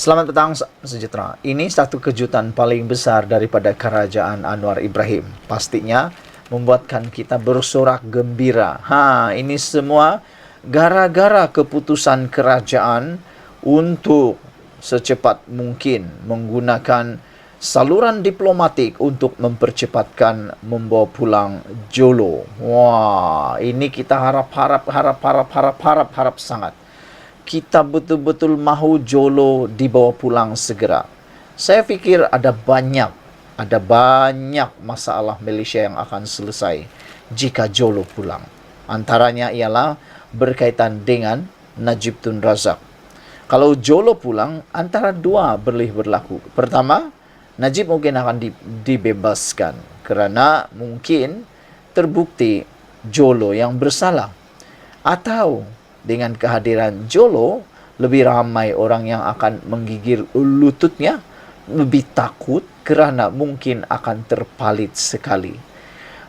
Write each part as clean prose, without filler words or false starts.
Selamat petang sejahtera. Ini satu kejutan paling besar daripada kerajaan Anwar Ibrahim. Pastinya membuatkan kita bersorak gembira. Ini semua gara-gara keputusan kerajaan untuk secepat mungkin menggunakan saluran diplomatik untuk mempercepatkan membawa pulang Jolo. Wah, ini kita harap sangat. Kita betul-betul mahu Jolo dibawa pulang segera. Saya fikir ada banyak masalah Malaysia yang akan selesai jika Jolo pulang. Antaranya ialah berkaitan dengan Najib Tun Razak. Kalau Jolo pulang, antara dua boleh berlaku. Pertama, Najib mungkin akan dibebaskan kerana mungkin terbukti Jolo yang bersalah. Atau dengan kehadiran Jolo, lebih ramai orang yang akan menggigil lututnya, lebih takut kerana mungkin akan terpalit sekali.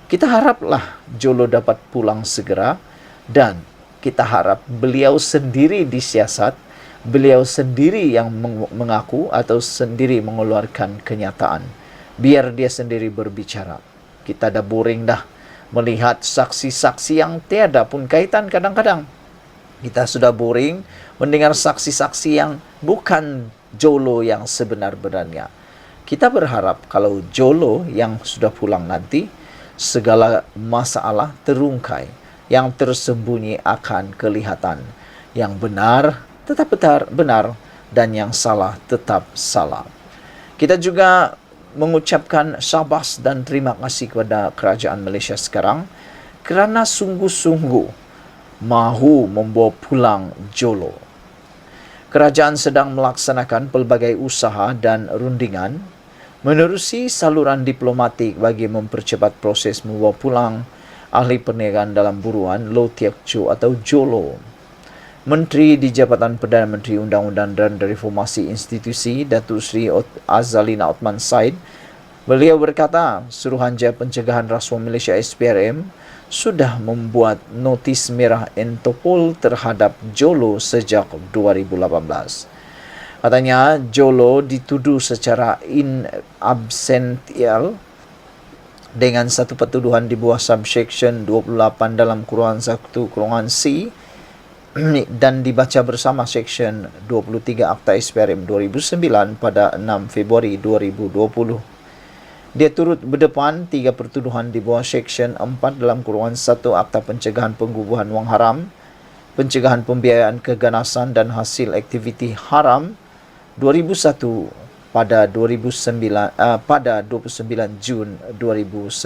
Kita haraplah Jolo dapat pulang segera dan kita harap beliau sendiri disiasat, beliau sendiri yang mengaku atau sendiri mengeluarkan kenyataan. Biar dia sendiri berbicara. Kita dah boring dah melihat saksi-saksi yang tiada pun kaitan kadang-kadang. Kita sudah boring mendengar saksi-saksi yang bukan Jolo yang sebenar-benarnya. Kita berharap kalau Jolo yang sudah pulang nanti, segala masalah terungkai. Yang tersembunyi akan kelihatan. Yang benar tetap benar dan yang salah tetap salah. Kita juga mengucapkan syabas dan terima kasih kepada kerajaan Malaysia sekarang kerana sungguh-sungguh mahu membawa pulang Jolo. Kerajaan sedang melaksanakan pelbagai usaha dan rundingan menerusi saluran diplomatik bagi mempercepat proses membawa pulang ahli perniagaan dalam buruan Low Teoc Choo atau Jolo. Menteri di Jabatan Perdana Menteri Undang-Undang dan Reformasi Institusi Datuk Seri Azalina Othman Said, beliau berkata Suruhanjaya Pencegahan Rasuah Malaysia SPRM sudah membuat notis merah Interpol terhadap Jolo sejak 2018. Katanya Jolo dituduh secara in absentia dengan satu pertuduhan di bawah subsection 28 dalam kurungan 1 kurungan C dan dibaca bersama Section 23 Akta SPRM 2009 pada 6 Februari 2020. Dia turut berdepan 3 pertuduhan di bawah Section 4 dalam kurungan 1 Akta Pencegahan Pengubuhan Wang Haram, Pencegahan Pembiayaan Keganasan dan Hasil Aktiviti Haram 2001 pada 29 Jun 2019.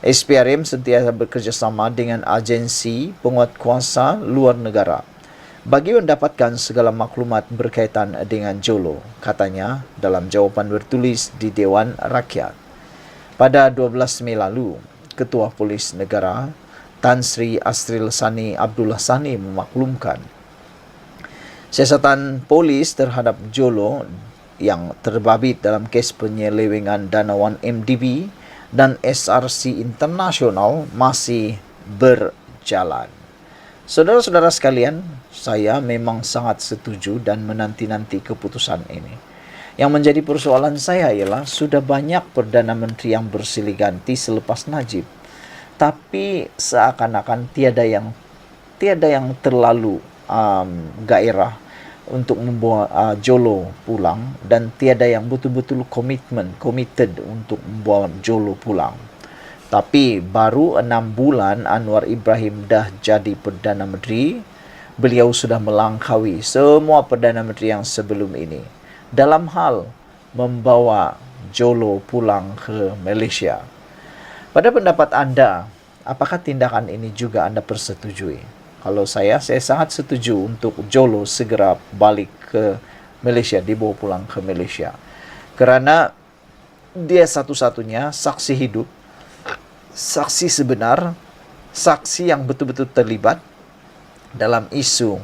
SPRM sentiasa bekerjasama dengan agensi penguatkuasa luar negara bagi mendapatkan segala maklumat berkaitan dengan Jolo, katanya dalam jawapan bertulis di Dewan Rakyat. Pada 12 Mei lalu, Ketua Polis Negara Tan Sri Asril Sani Abdullah Sani memaklumkan siasatan polis terhadap Jolo yang terbabit dalam kes penyelewengan dana 1MDB dan SRC Internasional masih berjalan. Saudara-saudara sekalian, saya memang sangat setuju dan menanti-nanti keputusan ini. Yang menjadi persoalan saya ialah sudah banyak Perdana Menteri yang bersilih ganti selepas Najib. Tapi seakan-akan tiada yang terlalu gairah untuk membawa Jolo pulang dan tiada yang betul-betul committed untuk membawa Jolo pulang. Tapi baru 6 bulan Anwar Ibrahim dah jadi Perdana Menteri, beliau sudah melangkaui semua Perdana Menteri yang sebelum ini dalam hal membawa Jolo pulang ke Malaysia. Pada pendapat anda, apakah tindakan ini juga anda persetujui? Kalau saya sangat setuju untuk Jolo segera balik ke Malaysia, dibawa pulang ke Malaysia. Kerana dia satu-satunya saksi hidup, saksi sebenar, saksi yang betul-betul terlibat dalam isu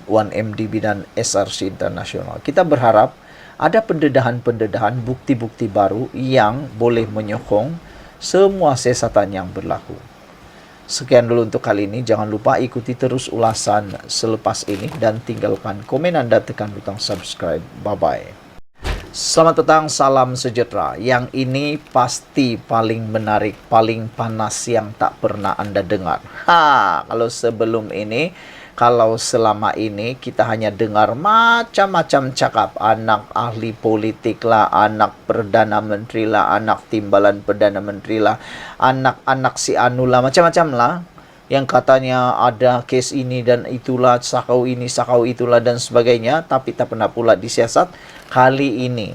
1MDB dan SRC Internasional. Kita berharap ada pendedahan-pendedahan, bukti-bukti baru yang boleh menyokong semua siasatan yang berlaku. Sekian dulu untuk kali ini. Jangan lupa ikuti terus ulasan selepas ini dan tinggalkan komen Anda, tekan butang subscribe. Bye-bye. Selamat petang, salam sejahtera. Yang ini pasti paling menarik, paling panas yang tak pernah Anda dengar. Kalau selama ini kita hanya dengar macam-macam cakap. Anak ahli politik lah, anak Perdana Menteri lah, anak timbalan Perdana Menteri lah, anak-anak si anu lah, macam-macam lah. Yang katanya ada kes ini dan itulah, sakau ini, sakau itulah dan sebagainya. Tapi tak pernah pula disiasat. Kali ini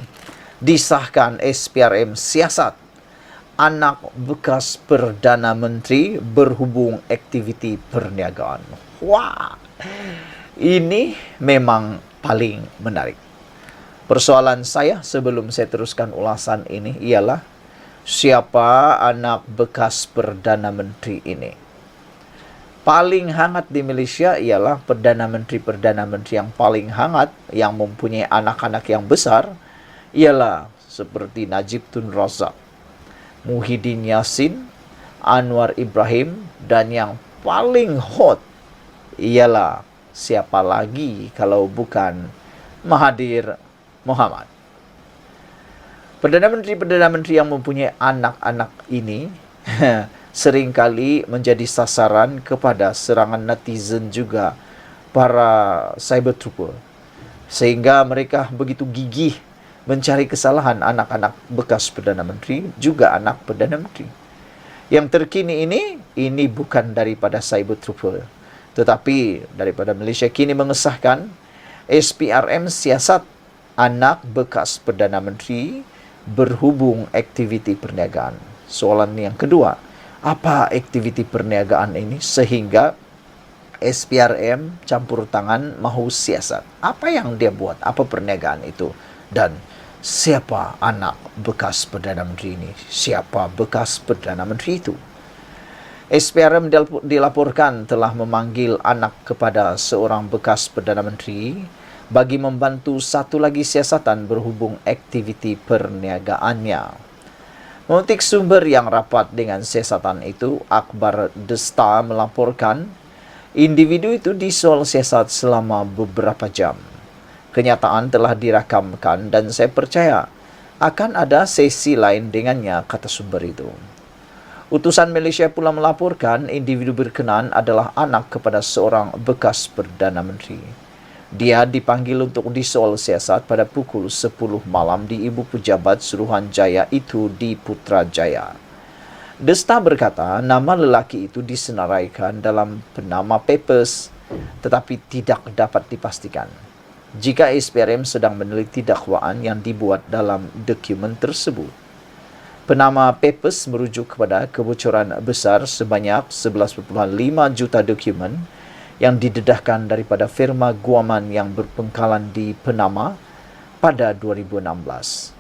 disahkan SPRM siasat anak bekas Perdana Menteri berhubung aktiviti perniagaan. Wah, ini memang paling menarik. Persoalan saya sebelum saya teruskan ulasan ini ialah, siapa anak bekas Perdana Menteri ini? Paling hangat di Malaysia ialah Perdana Menteri yang paling hangat, yang mempunyai anak-anak yang besar, ialah seperti Najib Tun Razak, Muhyiddin Yassin, Anwar Ibrahim, dan yang paling hot ialah siapa lagi kalau bukan Mahathir Mohamad. Perdana Menteri yang mempunyai anak-anak ini seringkali menjadi sasaran kepada serangan netizen juga, para cyber trooper. Sehingga mereka begitu gigih mencari kesalahan anak-anak bekas Perdana Menteri, juga anak Perdana Menteri. Yang terkini ini bukan daripada cyber trooper, tetapi daripada Malaysia kini mengesahkan SPRM siasat anak bekas Perdana Menteri berhubung aktiviti perniagaan. Soalan yang kedua, apa aktiviti perniagaan ini sehingga SPRM campur tangan mahu siasat? Apa yang dia buat? Apa perniagaan itu? Dan siapa anak bekas Perdana Menteri ini? Siapa bekas Perdana Menteri itu? SPRM dilaporkan telah memanggil anak kepada seorang bekas Perdana Menteri bagi membantu satu lagi siasatan berhubung aktiviti perniagaannya. Mengutip sumber yang rapat dengan siasatan itu, Akhbar The Star melaporkan individu itu disoal siasat selama beberapa jam. Kenyataan telah dirakamkan dan saya percaya akan ada sesi lain dengannya, kata sumber itu. Utusan Malaysia pula melaporkan individu berkenaan adalah anak kepada seorang bekas Perdana Menteri. Dia dipanggil untuk disoal siasat pada pukul 10 malam di Ibu Pejabat Suruhanjaya itu di Putrajaya. The Star berkata nama lelaki itu disenaraikan dalam Panama Papers tetapi tidak dapat dipastikan jika SPRM sedang meneliti dakwaan yang dibuat dalam dokumen tersebut. Panama Papers merujuk kepada kebocoran besar sebanyak 11.5 juta dokumen yang didedahkan daripada firma guaman yang berpengkalan di Panama pada 2016.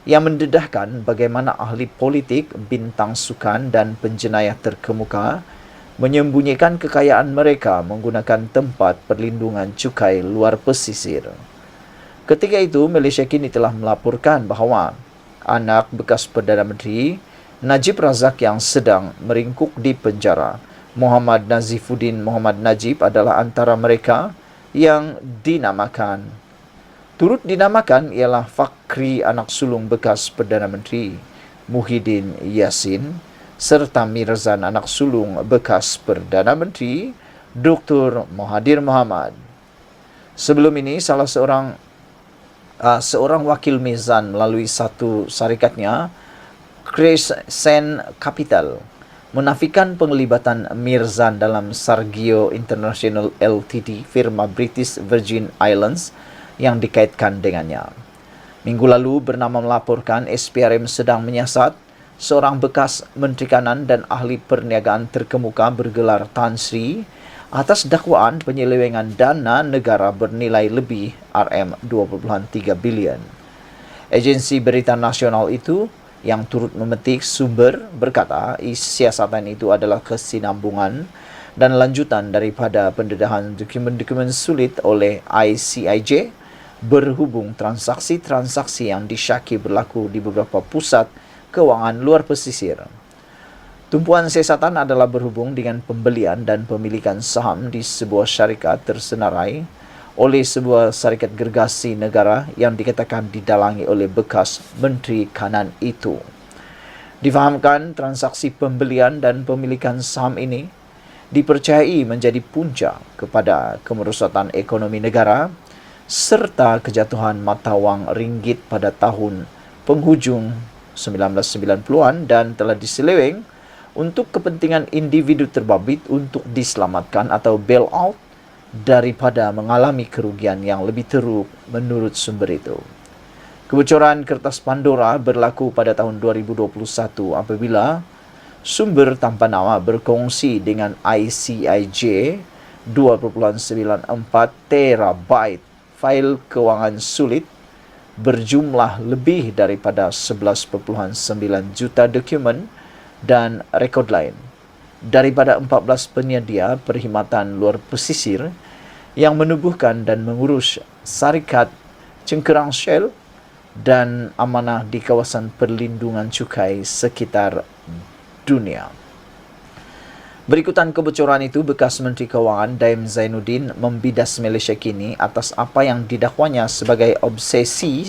Yang mendedahkan bagaimana ahli politik, bintang sukan dan penjenayah terkemuka menyembunyikan kekayaan mereka menggunakan tempat perlindungan cukai luar pesisir. Ketika itu, Malaysia kini telah melaporkan bahawa anak bekas Perdana Menteri Najib Razak yang sedang meringkuk di penjara, Muhammad Nazifuddin Muhammad Najib, adalah antara mereka yang dinamakan. Turut dinamakan ialah Fakri, anak sulung bekas Perdana Menteri Muhyiddin Yassin, serta Mirzan, anak sulung bekas Perdana Menteri Dr. Mahathir Mohamad. Sebelum ini, seorang wakil Mirzan melalui satu syarikatnya, Crescent Capital, menafikan penglibatan Mirzan dalam Sargio International Ltd, firma British Virgin Islands yang dikaitkan dengannya. Minggu lalu, Bernama melaporkan SPRM sedang menyiasat seorang bekas Menteri Kanan dan ahli perniagaan terkemuka bergelar Tan Sri atas dakwaan penyelewengan dana negara bernilai lebih RM2.3 bilion. Agensi berita nasional itu yang turut memetik sumber berkata siasatan itu adalah kesinambungan dan lanjutan daripada pendedahan dokumen-dokumen sulit oleh ICIJ berhubung transaksi-transaksi yang disyaki berlaku di beberapa pusat kewangan luar pesisir. Tumpuan siasatan adalah berhubung dengan pembelian dan pemilikan saham di sebuah syarikat tersenarai oleh sebuah syarikat gergasi negara yang dikatakan didalangi oleh bekas Menteri Kanan itu. Difahamkan transaksi pembelian dan pemilikan saham ini dipercayai menjadi punca kepada kemerosotan ekonomi negara serta kejatuhan mata wang ringgit pada tahun penghujung 1990-an dan telah diseleweng untuk kepentingan individu terbabit untuk diselamatkan atau bailout daripada mengalami kerugian yang lebih teruk menurut sumber itu. Kebocoran kertas Pandora berlaku pada tahun 2021 apabila sumber tanpa nama berkongsi dengan ICIJ 2.94 terabyte fail kewangan sulit berjumlah lebih daripada 11.9 juta dokumen dan rekod lain daripada 14 penyedia perkhidmatan luar pesisir yang menubuhkan dan mengurus syarikat cengkerang Shell dan amanah di kawasan perlindungan cukai sekitar dunia. Berikutan kebocoran itu, bekas Menteri Kewangan Daim Zainuddin membidas Malaysia kini atas apa yang didakwanya sebagai obsesi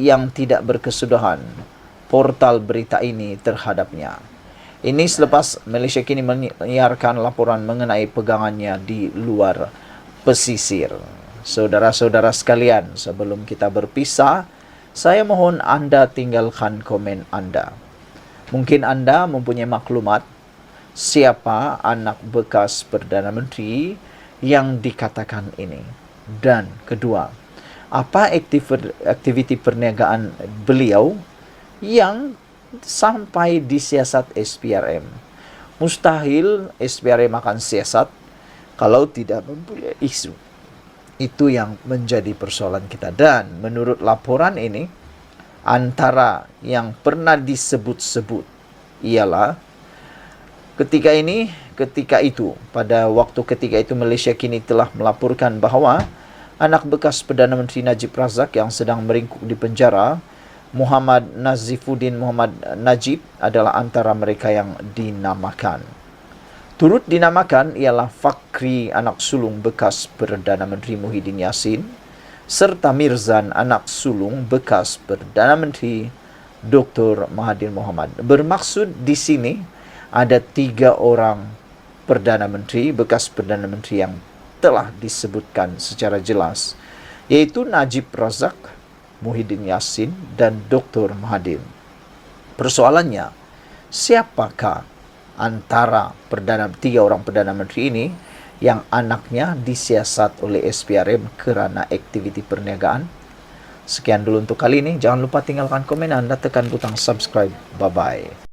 yang tidak berkesudahan portal berita ini terhadapnya. Ini selepas Malaysia kini menyiarkan laporan mengenai pegangannya di luar pesisir. Saudara-saudara sekalian, sebelum kita berpisah, saya mohon anda tinggalkan komen anda. Mungkin anda mempunyai maklumat siapa anak bekas Perdana Menteri yang dikatakan ini. Dan kedua, apa aktiviti perniagaan beliau yang sampai disiasat SPRM. Mustahil SPRM akan siasat kalau tidak mempunyai isu. Itu yang menjadi persoalan kita. Dan menurut laporan ini, antara yang pernah disebut-sebut ialah ketika itu Malaysia kini telah melaporkan bahawa anak bekas Perdana Menteri Najib Razak yang sedang meringkuk di penjara, Muhammad Nazifuddin Muhammad Najib, adalah antara mereka yang dinamakan. Turut dinamakan ialah Fakri, anak sulung bekas Perdana Menteri Muhyiddin Yassin, serta Mirzan, anak sulung bekas Perdana Menteri Dr. Mahathir Mohamad. Bermaksud di sini ada 3 orang Perdana Menteri, bekas Perdana Menteri yang telah disebutkan secara jelas, yaitu Najib Razak, Muhyiddin Yassin, dan Dr. Mahathir. Persoalannya, siapakah antara 3 orang Perdana Menteri ini yang anaknya disiasat oleh SPRM kerana aktiviti perniagaan? Sekian dulu untuk kali ini. Jangan lupa tinggalkan komen anda, tekan butang subscribe. Bye-bye.